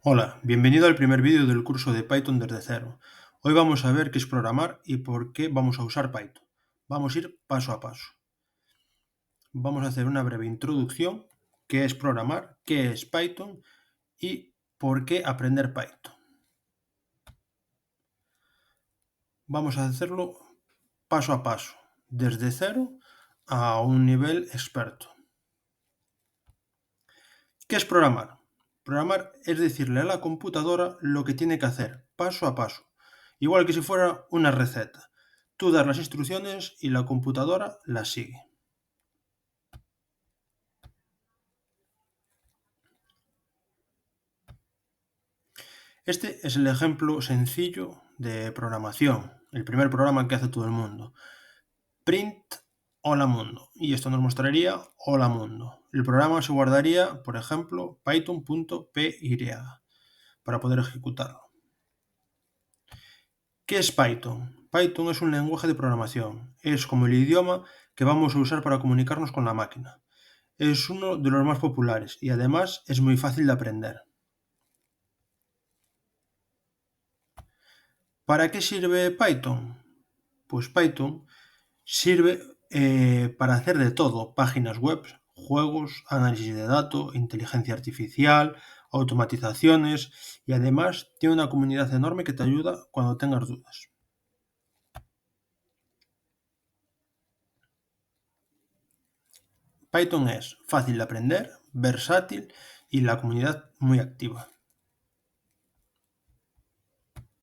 Hola, bienvenido al primer vídeo del curso de Python desde cero. Hoy vamos a ver qué es programar y por qué vamos a usar Python. Vamos a ir paso a paso. Vamos a hacer una breve introducción, qué es programar, qué es Python y por qué aprender Python. Vamos a hacerlo paso a paso, desde cero a un nivel experto. ¿Qué es programar? Programar es decirle a la computadora lo que tiene que hacer, paso a paso, igual que si fuera una receta. Tú das las instrucciones y la computadora las sigue. Este es el ejemplo sencillo de programación, el primer programa que hace todo el mundo. Print hola mundo, y esto nos mostraría hola mundo. El programa se guardaría, por ejemplo, python.py para poder ejecutarlo. ¿Qué es Python? Python es un lenguaje de programación. Es como el idioma que vamos a usar para comunicarnos con la máquina. Es uno de los más populares y además es muy fácil de aprender. ¿Para qué sirve Python? Pues Python sirve para hacer de todo: páginas web, juegos, análisis de datos, inteligencia artificial, automatizaciones, y además tiene una comunidad enorme que te ayuda cuando tengas dudas. Python es fácil de aprender, versátil y la comunidad muy activa.